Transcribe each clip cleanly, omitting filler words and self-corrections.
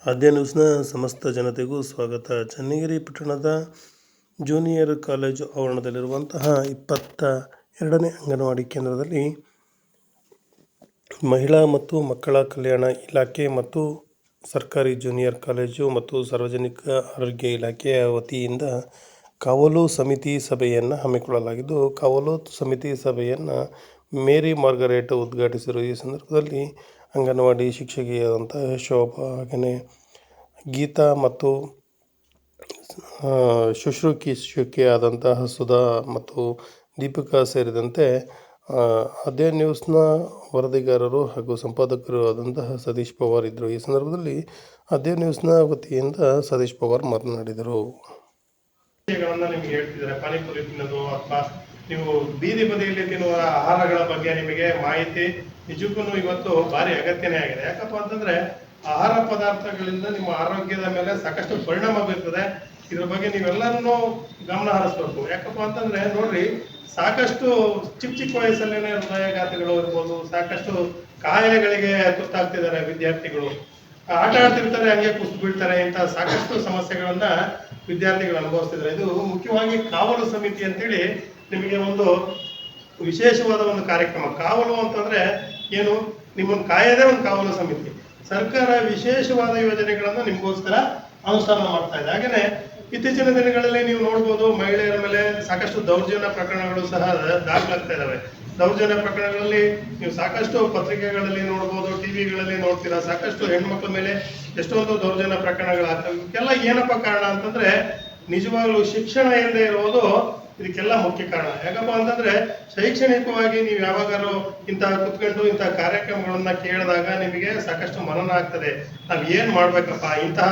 ಆದ್ಯ ನ್ಯೂಸ್ನ ಸಮಸ್ತ ಜನತೆಗೂ ಸ್ವಾಗತ. ಚನ್ನಗಿರಿ ಪಟ್ಟಣದ ಜೂನಿಯರ್ ಕಾಲೇಜು ಆವರಣದಲ್ಲಿರುವಂತಹ 22ನೇ ಅಂಗನವಾಡಿ ಕೇಂದ್ರದಲ್ಲಿ ಮಹಿಳಾ ಮತ್ತು ಮಕ್ಕಳ ಕಲ್ಯಾಣ ಇಲಾಖೆ ಮತ್ತು ಸರ್ಕಾರಿ ಜೂನಿಯರ್ ಕಾಲೇಜು ಮತ್ತು ಸಾರ್ವಜನಿಕ ಆರೋಗ್ಯ ಇಲಾಖೆಯ ವತಿಯಿಂದ ಕಾವಲು ಸಮಿತಿ ಸಭೆಯನ್ನು ಹಮ್ಮಿಕೊಳ್ಳಲಾಗಿದ್ದು, ಕಾವಲು ಸಮಿತಿ ಸಭೆಯನ್ನು ಮೇರಿ ಮಾರ್ಗರೇಟ್ ಉದ್ಘಾಟಿಸಿರುವ ಈ ಸಂದರ್ಭದಲ್ಲಿ ಅಂಗನವಾಡಿ ಶಿಕ್ಷಕಿಯಾದಂಥ ಶೋಭಾ, ಹಾಗೆಯೇ ಗೀತಾ ಮತ್ತು ಶುಶ್ರೂಷಕಿಯಾದಂತಹ ಸುಧಾ ಮತ್ತು ದೀಪಿಕಾ ಸೇರಿದಂತೆ ಆದ್ಯ ನ್ಯೂಸ್ನ ವರದಿಗಾರರು ಹಾಗೂ ಸಂಪಾದಕರು ಆದಂತಹ ಸತೀಶ್ ಪವಾರ್ ಇದ್ದರು. ಈ ಸಂದರ್ಭದಲ್ಲಿ ಆದ್ಯ ನ್ಯೂಸ್ನ ವತಿಯಿಂದ ಸತೀಶ್ ಪವಾರ್ ಮಾತನಾಡಿದರು. ನಿಮಗೆ ಹೇಳ್ತಿದ್ದಾರೆ, ಪಾನಿಪುರಿ ತಿನ್ನೋದು ಅಥವಾ ನೀವು ಬೀದಿ ಬದಿಯಲ್ಲಿ ತಿನ್ನುವ ಆಹಾರಗಳ ಬಗ್ಗೆ ನಿಮಗೆ ಮಾಹಿತಿ ನಿಜಕ್ಕೂ ಇವತ್ತು ಭಾರಿ ಅಗತ್ಯನೇ ಆಗಿದೆ. ಯಾಕಪ್ಪ ಅಂತಂದ್ರೆ ಆಹಾರ ಪದಾರ್ಥಗಳಿಂದ ನಿಮ್ಮ ಆರೋಗ್ಯದ ಮೇಲೆ ಸಾಕಷ್ಟು ಪರಿಣಾಮ ಬೀರ್ತದೆ. ಇದ್ರ ಬಗ್ಗೆ ನೀವೆಲ್ಲರೂ ಗಮನ ಹರಿಸ್ಬೇಕು. ಯಾಕಪ್ಪ ಅಂತಂದ್ರೆ ನೋಡ್ರಿ, ಸಾಕಷ್ಟು ಚಿಕ್ಕ ವಯಸ್ಸಲ್ಲೇನೆ ಹೃದಯಾಘಾತಗಳು ಇರ್ಬೋದು, ಸಾಕಷ್ಟು ಕಾಯಿಲೆಗಳಿಗೆ ತುತ್ತಾಗ್ತಿದ್ದಾರೆ ವಿದ್ಯಾರ್ಥಿಗಳು. ಆಟ ಆಡ್ತಿರ್ತಾರೆ, ಹಂಗೆ ಕುಸಿದು ಬೀಳ್ತಾರೆ. ಇಂತಹ ಸಾಕಷ್ಟು ಸಮಸ್ಯೆಗಳನ್ನ ವಿದ್ಯಾರ್ಥಿಗಳು ಅನುಭವಿಸ್ತಿದ್ದಾರೆ. ಇದು ಮುಖ್ಯವಾಗಿ ಕಾವಲು ಸಮಿತಿ ಅಂತೇಳಿ ನಿಮಗೆ ಒಂದು ವಿಶೇಷವಾದ ಒಂದು ಕಾರ್ಯಕ್ರಮ. ಕಾವಲು ಅಂತಂದ್ರೆ ಏನು, ನಿಮ್ಮನ್ನು ಕಾಯದೇ ಒಂದು ಕಾವಲು ಸಮಿತಿ. ಸರ್ಕಾರ ವಿಶೇಷವಾದ ಯೋಜನೆಗಳನ್ನ ನಿಮಗೋಸ್ಕರ ಅನುಷ್ಠಾನ ಮಾಡ್ತಾ ಇದೆ. ಹಾಗೇನೆ ಇತ್ತೀಚಿನ ದಿನಗಳಲ್ಲಿ ನೀವು ನೋಡ್ಬೋದು, ಮಹಿಳೆಯರ ಮೇಲೆ ಸಾಕಷ್ಟು ದೌರ್ಜನ್ಯ ಪ್ರಕರಣಗಳು ಸಹ ದಾಖಲಾಗ್ತಾ ಇದಾವೆ. ದೌರ್ಜನ್ಯ ಪ್ರಕರಣಗಳಲ್ಲಿ ನೀವು ಸಾಕಷ್ಟು ಪತ್ರಿಕೆಗಳಲ್ಲಿ ನೋಡ್ಬೋದು, ಟಿವಿಗಳಲ್ಲಿ ನೋಡ್ತೀರಾ. ಸಾಕಷ್ಟು ಹೆಣ್ಮಕ್ಳ ಮೇಲೆ ಎಷ್ಟೊಂದು ದೌರ್ಜನ್ಯ ಪ್ರಕರಣಗಳಾಗ್ತವೆ. ಇದಕ್ಕೆಲ್ಲ ಏನಪ್ಪ ಕಾರಣ ಅಂತಂದ್ರೆ ನಿಜವಾಗ್ಲೂ ಶಿಕ್ಷಣ ಇಲ್ಲದೆ ಇರೋದು ಇದಕ್ಕೆಲ್ಲ ಮುಖ್ಯ ಕಾರಣ. ಯಾಕಪ್ಪ ಅಂತಂದ್ರೆ ಶೈಕ್ಷಣಿಕವಾಗಿ ನೀವು ಯಾವಾಗಾರು ಇಂತಹ ಕುತ್ಕೊಂಡು ಇಂತಹ ಕಾರ್ಯಕ್ರಮಗಳನ್ನ ಕೇಳಿದಾಗ ನಿಮಗೆ ಸಾಕಷ್ಟು ಮನನ ಆಗ್ತದೆ. ನಾವ್ ಏನ್ ಮಾಡ್ಬೇಕಪ್ಪ, ಇಂತಹ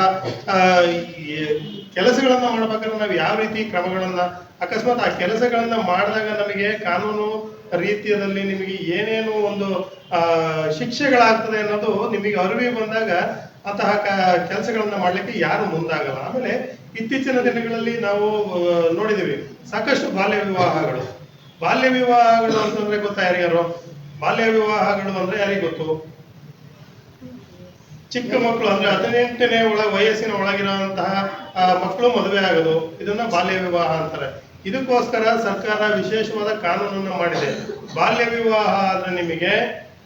ಕೆಲಸಗಳನ್ನ ಮಾಡ್ಬೇಕಾದ್ರೆ ನಾವು ಯಾವ ರೀತಿ ಕ್ರಮಗಳನ್ನ, ಅಕಸ್ಮಾತ್ ಆ ಕೆಲಸಗಳನ್ನ ಮಾಡಿದಾಗ ನಮಗೆ ಕಾನೂನು ರೀತಿಯಲ್ಲಿ ನಿಮಗೆ ಏನೇನು ಒಂದು ಶಿಕ್ಷೆಗಳಾಗ್ತದೆ ಅನ್ನೋದು ನಿಮಗೆ ಅರಿವಿ ಬಂದಾಗ ಅಂತಹ ಕೆಲಸಗಳನ್ನ ಮಾಡ್ಲಿಕ್ಕೆ ಯಾರು ಮುಂದಾಗಲ್ಲ. ಆಮೇಲೆ ಇತ್ತೀಚಿನ ದಿನಗಳಲ್ಲಿ ನಾವು ನೋಡಿದೀವಿ ಸಾಕಷ್ಟು ಬಾಲ್ಯ ವಿವಾಹಗಳು ಅಂತಂದ್ರೆ ಗೊತ್ತಾ ಯಾರಿಗಾರು? ಬಾಲ್ಯ ವಿವಾಹಗಳು ಅಂದ್ರೆ ಯಾರಿಗೆ ಗೊತ್ತು? ಚಿಕ್ಕ ಮಕ್ಕಳು ಅಂದ್ರೆ 18ನೇ ವಯಸ್ಸಿನ ಒಳಗಿರುವಂತಹ ಮಕ್ಕಳು ಮದುವೆ ಆಗೋದು, ಇದನ್ನ ಬಾಲ್ಯ ವಿವಾಹ ಅಂತಾರೆ. ಇದಕ್ಕೋಸ್ಕರ ಸರ್ಕಾರ ವಿಶೇಷವಾದ ಕಾನೂನನ್ನು ಮಾಡಿದೆ. ಬಾಲ್ಯ ವಿವಾಹ ಆದ್ರೆ ನಿಮಗೆ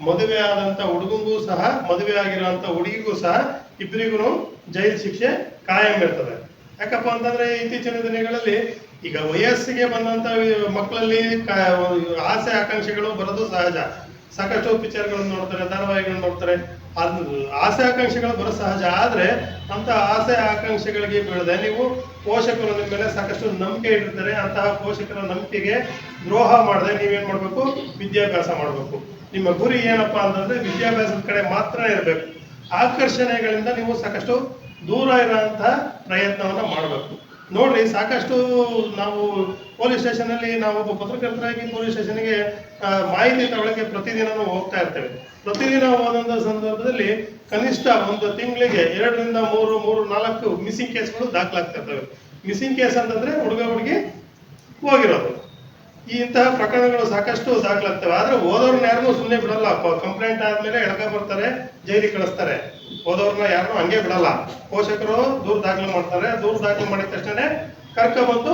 ಮದುವೆ ಆದಂತ ಹುಡುಗಂಗೂ ಸಹ, ಮದುವೆ ಆಗಿರುವಂತ ಹುಡುಗಿಗೂ ಸಹ ಇಬ್ಬರಿಗೂ ಜೈಲು ಶಿಕ್ಷೆ ಕಾಯಂ ಇರ್ತದೆ. ಯಾಕಪ್ಪ ಅಂತಂದ್ರೆ ಇತ್ತೀಚಿನ ದಿನಗಳಲ್ಲಿ ಈಗ ವಯಸ್ಸಿಗೆ ಬಂದಂತ ಮಕ್ಕಳಲ್ಲಿ ಆಸೆ ಆಕಾಂಕ್ಷೆಗಳು ಬರೋದು ಸಹಜ. ಸಾಕಷ್ಟು ಪಿಕ್ಚರ್ಗಳನ್ನು ನೋಡ್ತಾರೆ, ಧಾರಾವಾಹಿಗಳನ್ನ ನೋಡ್ತಾರೆ. ಆಸೆ ಆಕಾಂಕ್ಷೆಗಳು ಬರೋ ಸಹಜ. ಆದ್ರೆ ಅಂತ ಆಸೆ ಆಕಾಂಕ್ಷೆಗಳಿಗೆ ಬೀಳದೆ ನೀವು ಪೋಷಕರು ನಿಮ್ಮ ಮೇಲೆ ಸಾಕಷ್ಟು ನಂಬಿಕೆ ಇಟ್ಟಿರ್ತಾರೆ. ಅಂತಹ ಪೋಷಕರ ನಂಬಿಕೆಗೆ ದ್ರೋಹ ಮಾಡದೆ ನೀವೇನ್ ಮಾಡ್ಬೇಕು? ವಿದ್ಯಾಭ್ಯಾಸ ಮಾಡ್ಬೇಕು. ನಿಮ್ಮ ಗುರಿ ಏನಪ್ಪಾ ಅಂತಂದ್ರೆ ವಿದ್ಯಾಭ್ಯಾಸದ ಕಡೆ ಮಾತ್ರ ಇರಬೇಕು. ಆಕರ್ಷಣೆಗಳಿಂದ ನೀವು ಸಾಕಷ್ಟು ದೂರ ಇರುವಂತಹ ಪ್ರಯತ್ನವನ್ನ ಮಾಡಬೇಕು. ನೋಡ್ರಿ, ಸಾಕಷ್ಟು ನಾವು ಪೊಲೀಸ್ ಸ್ಟೇಷನ್ ಅಲ್ಲಿ ನಾವೊಬ್ಬ ಪತ್ರಕರ್ತರಾಗಿ ಪೊಲೀಸ್ ಸ್ಟೇಷನ್ಗೆ ಮಾಹಿತಿ ತಗೊಳ್ಳಕ್ಕೆ ಪ್ರತಿದಿನನೂ ಹೋಗ್ತಾ ಇರ್ತೇವೆ. ಪ್ರತಿದಿನ ಒಂದೊಂದು ಸಂದರ್ಭದಲ್ಲಿ ಕನಿಷ್ಠ ಒಂದು ತಿಂಗಳಿಗೆ 2 ರಿಂದ 3-4 ಮಿಸ್ಸಿಂಗ್ ಕೇಸ್ಗಳು ದಾಖಲಾಗ್ತಾ ಇರ್ತವೆ. ಮಿಸ್ಸಿಂಗ್ ಕೇಸ್ ಅಂತಂದ್ರೆ ಹುಡುಗಿ ಹೋಗಿರೋದು. ಇಂತಹ ಪ್ರಕರಣಗಳು ಸಾಕಷ್ಟು ದಾಖಲಾಗ್ತವೆ. ಆದ್ರೆ ಹೋದವ್ರನ್ನ ಯಾರನ್ನೂ ಸುಮ್ಮನೆ ಬಿಡಲ್ಲ. ಕಂಪ್ಲೇಂಟ್ ಆದ್ಮೇಲೆ ಎಳ್ಕ ಬರ್ತಾರೆ, ಜೈಲಿಗೆ ಕಳಿಸ್ತಾರೆ. ಹೋದವ್ರನ್ನ ಯಾರನ್ನೂ ಹಂಗೆ ಬಿಡಲ್ಲ. ಪೋಷಕರು ದೂರು ದಾಖಲು ಮಾಡ್ತಾರೆ. ದೂರು ದಾಖಲು ಮಾಡಿದ ತಕ್ಷಣ ಕರ್ಕೊಂಡ್ಬಂದು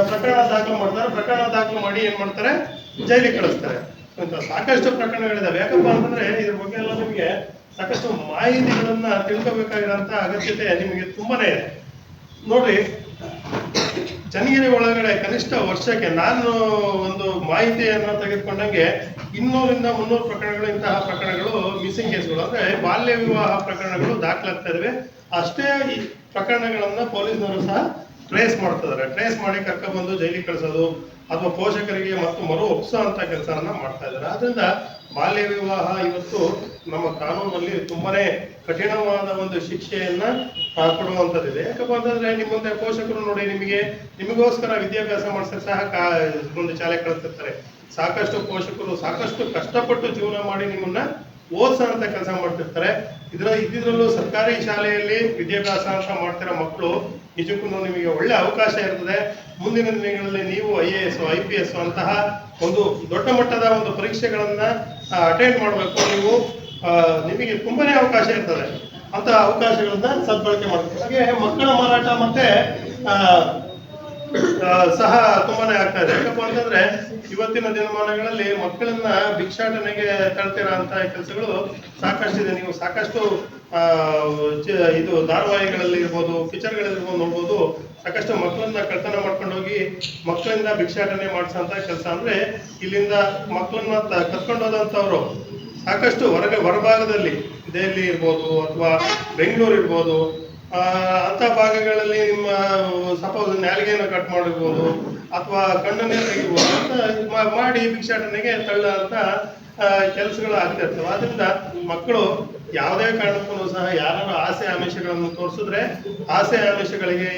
ಪ್ರಕರಣ ದಾಖಲು ಮಾಡ್ತಾರೆ. ಪ್ರಕರಣ ದಾಖಲು ಮಾಡಿ ಏನ್ ಮಾಡ್ತಾರೆ? ಜೈಲಿಗೆ ಕಳಿಸ್ತಾರೆ. ಸಾಕಷ್ಟು ಪ್ರಕರಣಗಳಿದಾವೆ. ಯಾಕಪ್ಪ ಅಂತಂದ್ರೆ ಇದ್ರ ಬಗ್ಗೆ ಎಲ್ಲ ನಿಮಗೆ ಸಾಕಷ್ಟು ಮಾಹಿತಿಗಳನ್ನ ತಿಳ್ಕೋಬೇಕಾಗಿರೋಂತ ಅಗತ್ಯತೆ ನಿಮಗೆ ತುಂಬಾನೇ ಇದೆ. ನೋಡ್ರಿ, ಚನ್ನಗಿರಿ ಒಳಗಡೆ ಕನಿಷ್ಠ ವರ್ಷಕ್ಕೆ ನಾನು ಒಂದು ಮಾಹಿತಿಯನ್ನು ತೆಗೆದುಕೊಂಡಂಗೆ 200 ರಿಂದ 300 ಪ್ರಕರಣಗಳು, ಇಂತಹ ಪ್ರಕರಣಗಳು ಮಿಸ್ಸಿಂಗ್ ಕೇಸ್ಗಳು ಅಂದ್ರೆ ಬಾಲ್ಯ ವಿವಾಹ ಪ್ರಕರಣಗಳು ದಾಖಲಾಗ್ತಾ ಇದಾವೆ. ಅಷ್ಟೇ ಈ ಪ್ರಕರಣಗಳನ್ನ ಪೊಲೀಸ್ನವರು ಸಹ ಟ್ರೇಸ್ ಮಾಡ್ತಿದ್ದಾರೆ. ಟ್ರೇಸ್ ಮಾಡಿ ಕರ್ಕೊಂಡ್ಬಂದು ಜೈಲಿಗೆ ಕಳಿಸೋದು ಅಥವಾ ಪೋಷಕರಿಗೆ ಮತ್ತು ಮರು ಒಪ್ಪಿಸುವಂತ ಕೆಲಸವನ್ನ ಮಾಡ್ತಾ ಇದ್ದಾರೆ. ಆದ್ರಿಂದ ಬಾಲ್ಯ ವಿವಾಹ ಇವತ್ತು ನಮ್ಮ ಕಾನೂನಲ್ಲಿ ತುಂಬಾನೇ ಕಠಿಣವಾದ ಒಂದು ಶಿಕ್ಷೆಯನ್ನ ಕೊಡುವಂತದ್ದಿದೆ. ಯಾಕಪ್ಪ ಅಂತಂದ್ರೆ ನಿಮ್ಮ ಮುಂದೆ ಪೋಷಕರು ನೋಡಿ ನಿಮಗೋಸ್ಕರ ವಿದ್ಯಾಭ್ಯಾಸ ಮಾಡಿಸಕ್ಕೆ ಸಹ ಒಂದು ಶಾಲೆ ಕಳಿಸ್ತಿರ್ತಾರೆ. ಸಾಕಷ್ಟು ಪೋಷಕರು ಸಾಕಷ್ಟು ಕಷ್ಟಪಟ್ಟು ಜೀವನ ಮಾಡಿ ನಿಮ್ಮನ್ನ ಓದಿಸೋಂತ ಕೆಲಸ ಮಾಡ್ತಿರ್ತಾರೆ. ಇದ್ರಲ್ಲೂ ಸರ್ಕಾರಿ ಶಾಲೆಯಲ್ಲಿ ವಿದ್ಯಾಭ್ಯಾಸ ಅಂತ ಮಾಡ್ತಿರೋ ಮಕ್ಕಳು ನಿಜಕ್ಕೂ ನಿಮಗೆ ಒಳ್ಳೆ ಅವಕಾಶ ಇರ್ತದೆ. ಮುಂದಿನ ದಿನಗಳಲ್ಲಿ ನೀವು IAS, IPS ಅಂತಹ ಒಂದು ದೊಡ್ಡ ಮಟ್ಟದ ಒಂದು ಪರೀಕ್ಷೆಗಳನ್ನ ಅಟೆಂಡ್ ಮಾಡಬೇಕು. ನೀವು ನಿಮಗೆ ತುಂಬಾನೇ ಅವಕಾಶ ಇರ್ತದೆ. ಅಂತ ಅವಕಾಶಗಳನ್ನ ಸದ್ಬಳಕೆ ಮಾಡ್ತಾರೆ. ಹಾಗೆ ಮಕ್ಕಳ ಮಾರಾಟ ಮತ್ತೆ ಸಹ ತುಂಬಾನೇ ಆಗ್ತಾ ಇದೆ. ಯಾಕಪ್ಪ ಅಂತಂದ್ರೆ ಇವತ್ತಿನ ದಿನಮಾನಗಳಲ್ಲಿ ಮಕ್ಕಳನ್ನ ಭಿಕ್ಷಾಟನೆಗೆ ತಳ್ತಿರೋ ಅಂತ ಕೆಲಸಗಳು ಸಾಕಷ್ಟಿದೆ. ನೀವು ಸಾಕಷ್ಟು ಇದು ಧಾರಾವಾಹಿಗಳಲ್ಲಿ ಇರ್ಬೋದು, ಪಿಕ್ಚರ್ಗಳಿರ್ಬೋದು ನೋಡ್ಬೋದು. ಸಾಕಷ್ಟು ಮಕ್ಕಳನ್ನ ಕಳ್ತನ ಮಾಡ್ಕೊಂಡು ಹೋಗಿ ಮಕ್ಕಳಿಂದ ಭಿಕ್ಷಾಟನೆ ಮಾಡಿಸೋಂಥ ಕೆಲಸ. ಅಂದ್ರೆ ಇಲ್ಲಿಂದ ಮಕ್ಕಳನ್ನ ಕರ್ಕೊಂಡು ಹೋದಂಥವ್ರು ಸಾಕಷ್ಟು ಹೊರಭಾಗದಲ್ಲಿ ದೆಹಲಿ ಇರ್ಬೋದು ಅಥವಾ ಬೆಂಗಳೂರು ಇರ್ಬೋದು, ಅಂಥ ಭಾಗಗಳಲ್ಲಿ ನಿಮ್ಮ ಸಪೋಸ್ ನಾಲಿಗೆಯನ್ನು ಕಟ್ ಮಾಡಿರ್ಬೋದು ಅಥವಾ ಕಣ್ಣನ್ನೇ ತೆಗಿಬೋದು ಅಂತ ಮಾಡಿ ಭಿಕ್ಷಾಟನೆಗೆ ತಳ್ಳೋಂಥ ಕೆಲಸಗಳು ಆಗ್ತಾ ಇರ್ತವೆ. ಆದ್ರಿಂದ ಮಕ್ಕಳು ಯಾವುದೇ ಕಾರಣಕ್ಕೂ ಸಹ ಯಾರು ಆಸೆ ಆಮಿಷಗಳನ್ನು ತೋರಿಸಿದ್ರೆ ಆಸೆ ಆಮಿಷಗಳಿಗೆ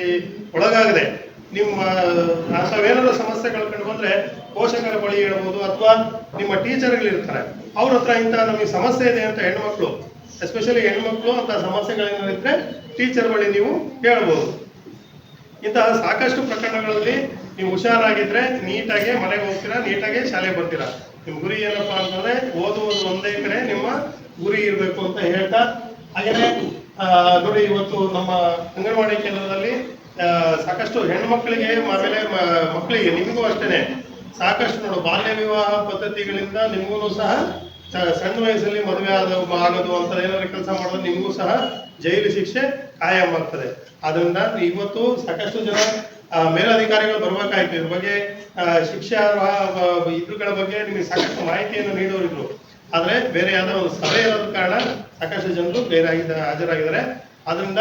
ಒಳಗಾಗದೆ ನಿಮ್ಮ ಅಂಥವೇನಾದ್ರು ಸಮಸ್ಯೆಗಳು ಕಂಡು ಬಂದ್ರೆ ಪೋಷಕರ ಬಳಿ ಹೇಳ್ಬೋದು ಅಥವಾ ನಿಮ್ಮ ಟೀಚರ್ಗಳಿರ್ತಾರೆ ಅವ್ರ ಹತ್ರ ಇಂಥ ನಮಗೆ ಸಮಸ್ಯೆ ಇದೆ ಅಂತ ಹೆಣ್ಮಕ್ಳು, ಎಸ್ಪೆಷಲಿ ಹೆಣ್ಮಕ್ಳು ಅಂತ ಸಮಸ್ಯೆಗಳೇನಿದ್ರೆ ಟೀಚರ್ ಬಳಿ ನೀವು ಹೇಳ್ಬೋದು. ಇಂತಹ ಸಾಕಷ್ಟು ಪ್ರಕರಣಗಳಲ್ಲಿ ನೀವು ಹುಷಾರಾಗಿದ್ರೆ ನೀಟಾಗಿ ಮನೆಗೆ ಹೋಗ್ತೀರಾ, ನೀಟಾಗಿ ಶಾಲೆಗೆ ಬರ್ತೀರಾ. ನಿಮ್ಮ ಗುರಿ ಏನಪ್ಪಾ ಅಂತಂದ್ರೆ ಓದುವುದು ಒಂದೇ ಕಡೆ ನಿಮ್ಮ ಗುರಿ ಇರಬೇಕು ಅಂತ ಹೇಳ್ತಾ, ಹಾಗೇನೆ ನೋಡಿ ಇವತ್ತು ನಮ್ಮ ಅಂಗನವಾಡಿ ಕೇಂದ್ರದಲ್ಲಿ ಸಾಕಷ್ಟು ಹೆಣ್ಮಕ್ಳಿಗೆ ಆಮೇಲೆ ಮಕ್ಕಳಿಗೆ ನಿಮಗೂ ಅಷ್ಟೇನೆ ಸಾಕಷ್ಟು ನೋಡು ಬಾಲ್ಯ ವಿವಾಹ ಪದ್ಧತಿಗಳಿಂದ ನಿಮಗೂ ಸಹ ಸಣ್ಣ ವಯಸ್ಸಲ್ಲಿ ಮದುವೆ ಆಗೋದು ಅಂತ ಏನಾದ್ರು ಕೆಲಸ ಮಾಡಿದ್ರೆ ನಿಮಗೂ ಸಹ ಜೈಲು ಶಿಕ್ಷೆ ಕಾಯಂ ಆಗ್ತದೆ. ಆದ್ರಿಂದ ಇವತ್ತು ಸಾಕಷ್ಟು ಜನ ಮೇಲಧಿಕಾರಿಗಳು ಬರ್ಬೇಕಾಯ್ತು ಇದ್ರ ಬಗ್ಗೆ ಶಿಕ್ಷಾ ಇದ್ರುಗಳ ಬಗ್ಗೆ ನಿಮಗೆ ಸಾಕಷ್ಟು ಮಾಹಿತಿಯನ್ನು ನೀಡೋರಿದ್ರು. ಆದ್ರೆ ಬೇರೆ ಯಾವ್ದೋ ಒಂದು ಸಭೆ ಇರೋದ ಕಾರಣ ಸಾಕಷ್ಟು ಜನರು ಹಾಜರಾಗಿದ್ದಾರೆ. ಆದ್ರಿಂದ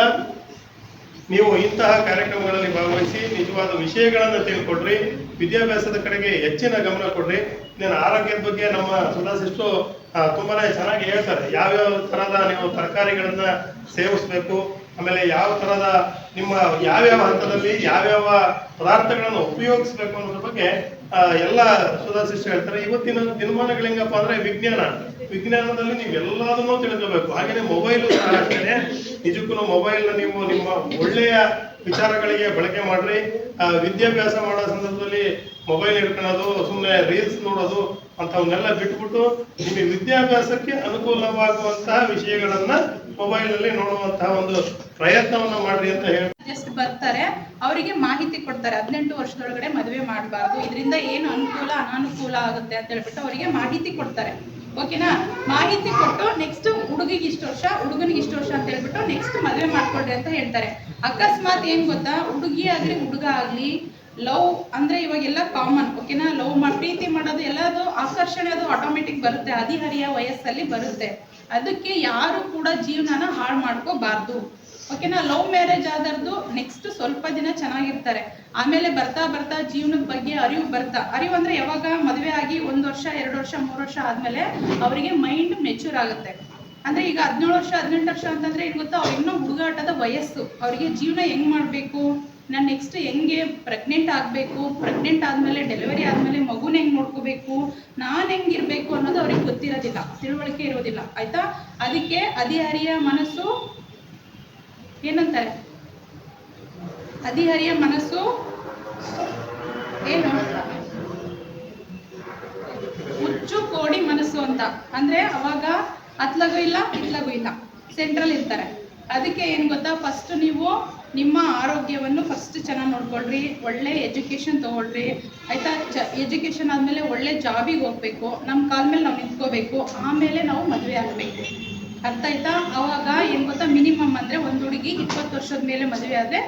ನೀವು ಇಂತಹ ಕಾರ್ಯಕ್ರಮಗಳಲ್ಲಿ ಭಾಗವಹಿಸಿ ನಿಜವಾದ ವಿಷಯಗಳನ್ನು ತಿಳ್ಕೊಡ್ರಿ, ವಿದ್ಯಾಭ್ಯಾಸದ ಕಡೆಗೆ ಹೆಚ್ಚಿನ ಗಮನ ಕೊಡ್ರಿ. ನಾನು ಆರೋಗ್ಯದ ಬಗ್ಗೆ ನಮ್ಮ ಸುಧಾ ಸಿಸ್ಟರ್ ತುಂಬಾನೇ ಚೆನ್ನಾಗಿ ಹೇಳ್ತಾರೆ. ಯಾವ್ಯಾವ ತರದ ನೀವು ತರಕಾರಿಗಳನ್ನ ಸೇವಿಸ್ಬೇಕು, ಆಮೇಲೆ ಯಾವ ತರದ ನಿಮ್ಮ ಯಾವ್ಯಾವ ಹಂತದಲ್ಲಿ ಯಾವ್ಯಾವ ಪದಾರ್ಥಗಳನ್ನು ಉಪಯೋಗಿಸ್ಬೇಕು ಅನ್ನೋದ್ರ ಬಗ್ಗೆ ಎಲ್ಲ ಸುಧಾ ಸಿಸ್ಟರ್ ಹೇಳ್ತಾರೆ. ಇವತ್ತಿನ ದಿನಮಾನಗಳು ಹೆಂಗಪ್ಪ ಅಂದ್ರೆ ವಿಜ್ಞಾನದಲ್ಲಿ ನೀವು ಎಲ್ಲದನ್ನೂ ತಿಳ್ಕೋಬೇಕು. ಹಾಗೇನೆ ಮೊಬೈಲು ಸಹ ಅಷ್ಟೇ. ನಿಜಕ್ಕೂ ಮೊಬೈಲ್ ನೀವು ನಿಮ್ಮ ಒಳ್ಳೆಯ ವಿಚಾರಗಳಿಗೆ ಬಳಕೆ ಮಾಡ್ರಿ. ವಿದ್ಯಾಭ್ಯಾಸ ಮಾಡೋ ಸಂದರ್ಭದಲ್ಲಿ ಮೊಬೈಲ್ ಹಿಡ್ಕೊಳ್ಳೋದು, ಸುಮ್ಮನೆ ರೀಲ್ಸ್ ನೋಡೋದು ಅಂತವನ್ನೆಲ್ಲ ಬಿಟ್ಬಿಟ್ಟು ನಿಮಗೆ ವಿದ್ಯಾಭ್ಯಾಸಕ್ಕೆ ಅನುಕೂಲವಾಗುವಂತಹ ವಿಷಯಗಳನ್ನ ಮೊಬೈಲ್ ನಲ್ಲಿ ನೋಡುವಂತಹ ಒಂದು ಪ್ರಯತ್ನವನ್ನ ಮಾಡ್ರಿ ಅಂತ ಹೇಳಿ ಜಸ್ಟ್ ಬರ್ತಾರೆ, ಅವರಿಗೆ ಮಾಹಿತಿ ಕೊಡ್ತಾರೆ. 18 ವರ್ಷದೊಳಗಡೆ ಮದುವೆ ಮಾಡಬಾರ್ದು, ಇದರಿಂದ ಏನು ಅನುಕೂಲ ಅನಾನುಕೂಲ ಆಗುತ್ತೆ ಅಂತ ಹೇಳ್ಬಿಟ್ಟು ಅವರಿಗೆ ಮಾಹಿತಿ ಕೊಡ್ತಾರೆ. ಓಕೆನಾ? ಮಾಹಿತಿ ಕೊಟ್ಟು ನೆಕ್ಸ್ಟ್ ಹುಡುಗಿಗೆ ಇಷ್ಟು ವರ್ಷ, ಹುಡುಗನಿಗೆ ಇಷ್ಟು ವರ್ಷ ಅಂತ ಹೇಳ್ಬಿಟ್ಟು ನೆಕ್ಸ್ಟ್ ಮದುವೆ ಮಾಡ್ಕೊಳ್ರಿ ಅಂತ ಹೇಳ್ತಾರೆ. ಅಕಸ್ಮಾತ್ ಏನ್ ಗೊತ್ತಾ, ಹುಡುಗಿ ಆಗ್ಲಿ ಹುಡುಗ ಆಗ್ಲಿ ಲವ್ ಅಂದ್ರೆ ಇವಾಗೆಲ್ಲ ಕಾಮನ್. ಓಕೆನಾ? ಲವ್ ಪ್ರೀತಿ ಮಾಡೋದು ಎಲ್ಲದು ಆಕರ್ಷಣೆ ಅದು ಆಟೋಮೆಟಿಕ್ ಬರುತ್ತೆ, ಹದಿಹರಿಯ ವಯಸ್ಸಲ್ಲಿ ಬರುತ್ತೆ. ಅದಕ್ಕೆ ಯಾರು ಕೂಡ ಜೀವನನ ಹಾಳು ಮಾಡ್ಕೋಬಾರ್ದು. ಓಕೆನಾ? ಲವ್ ಮ್ಯಾರೇಜ್ ಆದರ್ದು ನೆಕ್ಸ್ಟ್ ಸ್ವಲ್ಪ ದಿನ ಚೆನ್ನಾಗಿರ್ತಾರೆ, ಆಮೇಲೆ ಬರ್ತಾ ಬರ್ತಾ ಜೀವನದ ಬಗ್ಗೆ ಅರಿವು ಅಂದ್ರೆ ಯಾವಾಗ ಮದುವೆ ಆಗಿ 1 ವರ್ಷ 2 ವರ್ಷ 3 ವರ್ಷ ಆದ್ಮೇಲೆ ಅವರಿಗೆ ಮೈಂಡ್ ಮೆಚೂರ್ ಆಗುತ್ತೆ. ಅಂದ್ರೆ ಈಗ 17 ವರ್ಷ 18 ವರ್ಷ ಅಂತಂದ್ರೆ ಏನ್ ಗೊತ್ತಾ, ಅವ್ರು ಇನ್ನೂ ಹುಡುಗಾಟದ ವಯಸ್ಸು. ಅವರಿಗೆ ಜೀವನ ಹೆಂಗ್ ಮಾಡ್ಬೇಕು, ನಾನು ನೆಕ್ಸ್ಟ್ ಹೆಂಗೆ ಪ್ರೆಗ್ನೆಂಟ್ ಆಗಬೇಕು, ಪ್ರೆಗ್ನೆಂಟ್ ಆದಮೇಲೆ ಡೆಲಿವರಿ ಆದಮೇಲೆ ಮಗುನ ಹೆಂಗೆ ನೋಡ್ಕೋಬೇಕು, ನಾನು ಹೆಂಗಿರಬೇಕು ಅನ್ನೋದು ಅವ್ರಿಗೆ ಗೊತ್ತಿರೋದಿಲ್ಲ, ತಿಳುವಳಿಕೆ ಇರೋದಿಲ್ಲ. ಆಯ್ತಾ? ಅದಕ್ಕೆ ಹದಿಹರಿಯ ಮನಸ್ಸು ಏನಂತಾರೆ, ಹದಿಹರಿಯ ಮನಸ್ಸು ಏನು, ಹುಚ್ಚು ಕೋಡಿ ಮನಸ್ಸು ಅಂತ. ಅಂದ್ರೆ ಅವಾಗ ಅತ್ಲಗೂ ಇಲ್ಲ ಇತ್ಲಗೂ ಇಲ್ಲ, ಸೆಂಟ್ರಲ್ ಇರ್ತಾರೆ. ಅದಕ್ಕೆ ಏನು ಗೊತ್ತಾ, ಫಸ್ಟ್ ನೀವು ನಿಮ್ಮ ಆರೋಗ್ಯವನ್ನು ಫಸ್ಟ್ ಚೆನ್ನಾಗಿ ನೋಡ್ಕೊಳ್ರಿ, ಒಳ್ಳೆ ಎಜುಕೇಷನ್ ತೊಗೊಳ್ರಿ. ಆಯಿತಾ? ಎಜುಕೇಷನ್ ಆದಮೇಲೆ ಒಳ್ಳೆ ಜಾಬಿಗೆ ಹೋಗಬೇಕು, ನಮ್ಮ ಕಾಲ ಮೇಲೆ ನಾವು ನಿಂತ್ಕೋಬೇಕು, ಆಮೇಲೆ ನಾವು ಮದುವೆ ಆಗಬೇಕು. ಅರ್ಥ ಆಯ್ತಾ? ಅವಾಗ ಏನು ಗೊತ್ತಾ, ಮಿನಿಮಮ್ ಅಂದರೆ ಒಂದು ಹುಡುಗಿ 20 ವರ್ಷದ ಮೇಲೆ ಮದುವೆ ಆದರೆ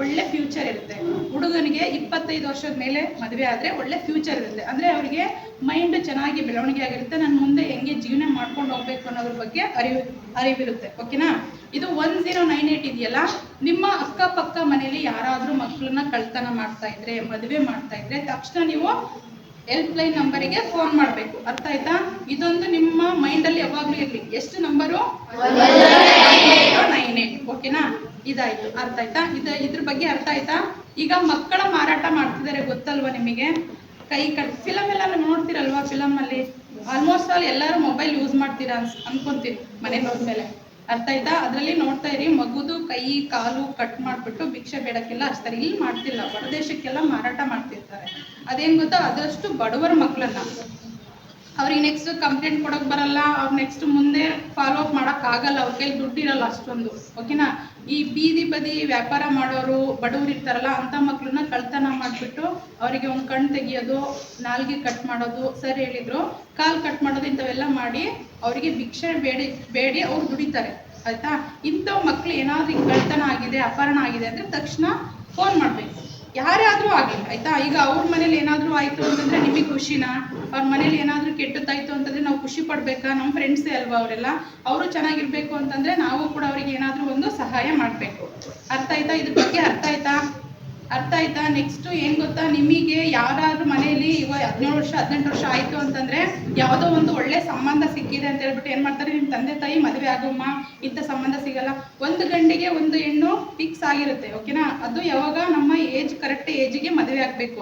ಒಳ್ಳೆ ಫ್ಯೂಚರ್ ಇರುತ್ತೆ, ಹುಡುಗನಿಗೆ 25 ವರ್ಷದ ಮೇಲೆ ಮದುವೆ ಆದರೆ ಒಳ್ಳೆ ಫ್ಯೂಚರ್ ಇರುತ್ತೆ. ಅಂದರೆ ಅವರಿಗೆ ಮೈಂಡ್ ಚೆನ್ನಾಗಿ ಬೆಳವಣಿಗೆ ಆಗಿರುತ್ತೆ, ನಾನು ಮುಂದೆ ಹೆಂಗೆ ಜೀವನ ಮಾಡ್ಕೊಂಡು ಹೋಗ್ಬೇಕು ಅನ್ನೋದ್ರ ಬಗ್ಗೆ ಅರಿವಿರುತ್ತೆ. ಓಕೆನಾ? ಇದು 1098 ಇದೆಯಲ್ಲ, ನಿಮ್ಮ ಅಕ್ಕಪಕ್ಕ ಮನೇಲಿ ಯಾರಾದರೂ ಮಕ್ಕಳನ್ನ ಕಳ್ತನ ಮಾಡ್ತಾ ಇದ್ರೆ, ಮದುವೆ ಮಾಡ್ತಾ ಇದ್ರೆ ತಕ್ಷಣ ನೀವು ಹೆಲ್ಪ್ ಲೈನ್ ನಂಬರಿಗೆ ಫೋನ್ ಮಾಡಬೇಕು. ಅರ್ಥ ಆಯ್ತಾ? ಇದೊಂದು ನಿಮ್ಮ ಮೈಂಡಲ್ಲಿ ಯಾವಾಗಲೂ ಇರಲಿ. ಎಷ್ಟು ನಂಬರು? 1098. ಓಕೆನಾ? ಇದಾಯ್ತು. ಅರ್ಥ ಆಯ್ತಾ? ಇದ್ರ ಬಗ್ಗೆ ಅರ್ಥ ಆಯ್ತಾ? ಈಗ ಮಕ್ಕಳ ಮಾರಾಟ ಮಾಡ್ತಿದ್ದಾರೆ, ಗೊತ್ತಲ್ವಾ ನಿಮಗೆ? ಫಿಲಮ್ ಎಲ್ಲ ನೋಡ್ತಿರಲ್ವಾ? ಫಿಲಮಲ್ಲಿ ಆಲ್ಮೋಸ್ಟ್ ಆಲ್ ಎಲ್ಲರೂ ಮೊಬೈಲ್ ಯೂಸ್ ಮಾಡ್ತೀರಾ ಅನ್ಕೊಂತೀನಿ ಮನೆಗೆ ಹೋದ್ಮೇಲೆ. ಅರ್ಥ ಆಯ್ತಾ? ಅದರಲ್ಲಿ ನೋಡ್ತಾ ಇರಿ, ಮಗುದು ಕೈ ಕಾಲು ಕಟ್ ಮಾಡಿಬಿಟ್ಟು ಭಿಕ್ಷೆ ಬೇಡಕ್ಕೆಲ್ಲ ಹಚ್ತಾರೆ. ಇಲ್ಲಿ ಮಾಡ್ತಿಲ್ಲ, ಹೊರದೇಶಕ್ಕೆಲ್ಲ ಮಾರಾಟ ಮಾಡ್ತಿರ್ತಾರೆ. ಅದೇನು ಗೊತ್ತಾ, ಅದಷ್ಟು ಬಡವರ ಮಕ್ಕಳನ್ನ. ಅವ್ರಿಗೆ ನೆಕ್ಸ್ಟ್ ಕಂಪ್ಲೇಂಟ್ ಕೊಡೋಕೆ ಬರಲ್ಲ, ಅವ್ರು ನೆಕ್ಸ್ಟ್ ಮುಂದೆ ಫಾಲೋ ಅಪ್ ಮಾಡೋಕ್ಕಾಗಲ್ಲ, ಅವ್ರ ಕೈಲಿ ದುಡ್ಡಿರಲ್ಲ ಅಷ್ಟೊಂದು. ಓಕೆನಾ? ಈ ಬೀದಿ ಬದಿ ವ್ಯಾಪಾರ ಮಾಡೋರು ಬಡವರು ಇರ್ತಾರಲ್ಲ ಅಂಥ ಮಕ್ಕಳನ್ನ ಕಳ್ತನ ಮಾಡಿಬಿಟ್ಟು ಅವರಿಗೆ ಒಂದು ಕಣ್ಣು ತೆಗಿಯೋದು, ನಾಲ್ಗೆ ಕಟ್ ಮಾಡೋದು, ಸರ್ ಹೇಳಿದ್ರು, ಕಾಲು ಕಟ್ ಮಾಡೋದು, ಇಂಥವೆಲ್ಲ ಮಾಡಿ ಅವರಿಗೆ ಭಿಕ್ಷೆ ಬೇಡಿ ಅವ್ರು ದುಡಿತಾರೆ. ಆಯಿತಾ? ಇಂಥವು ಮಕ್ಕಳು ಏನಾದರೂ ಈಗ ಕಳ್ತನ ಆಗಿದೆ, ಅಪಹರಣ ಆಗಿದೆ ಅಂದರೆ ತಕ್ಷಣ ಫೋನ್ ಮಾಡಬೇಕು, ಯಾರೇ ಆದರೂ ಆಗಲಿ. ಆಯಿತಾ? ಈಗ ಅವ್ರ ಮನೇಲಿ ಏನಾದರೂ ಆಯಿತು ಅಂತಂದರೆ ನಿಮಗೆ ಖುಷಿನಾ? ಅವ್ರ ಮನೇಲಿ ಏನಾದರೂ ಕೆಟ್ಟದ್ದಾಯಿತು ಅಂತಂದರೆ ನಾವು ಖುಷಿ ಪಡಬೇಕಾ? ನಮ್ಮ ಫ್ರೆಂಡ್ಸೇ ಅಲ್ವಾ ಅವರೆಲ್ಲ, ಅವರು ಚೆನ್ನಾಗಿರ್ಬೇಕು ಅಂತಂದರೆ ನಾವು ಕೂಡ ಅವರಿಗೆ ಏನಾದರೂ ಒಂದು ಸಹಾಯ ಮಾಡಬೇಕು. ಅರ್ಥ ಆಯ್ತಾ? ಇದ್ರ ಬಗ್ಗೆ ಅರ್ಥ ಆಯ್ತಾ? ನೆಕ್ಸ್ಟು ಏನು ಗೊತ್ತಾ, ನಿಮಗೆ ಯಾರಾದ್ರೂ ಮನೆಯಲ್ಲಿ ಇವಾಗ 17 ವರ್ಷ 18 ವರ್ಷ ಆಯಿತು ಅಂತಂದರೆ ಯಾವುದೋ ಒಂದು ಒಳ್ಳೆ ಸಂಬಂಧ ಸಿಕ್ಕಿದೆ ಅಂತ ಹೇಳ್ಬಿಟ್ಟು ಏನು ಮಾಡ್ತಾರೆ, ನಿಮ್ಮ ತಂದೆ ತಾಯಿ ಮದುವೆ ಆಗೋಮ್ಮ, ಇಂಥ ಸಂಬಂಧ ಸಿಗಲ್ಲ. ಒಂದು ಗಂಡಿಗೆ ಒಂದು ಹೆಣ್ಣು ಫಿಕ್ಸ್ ಆಗಿರುತ್ತೆ. ಓಕೆನಾ? ಅದು ಯಾವಾಗ ನಮ್ಮ ಏಜ್ ಕರೆಕ್ಟ್ ಏಜಿಗೆ ಮದುವೆ ಆಗಬೇಕು.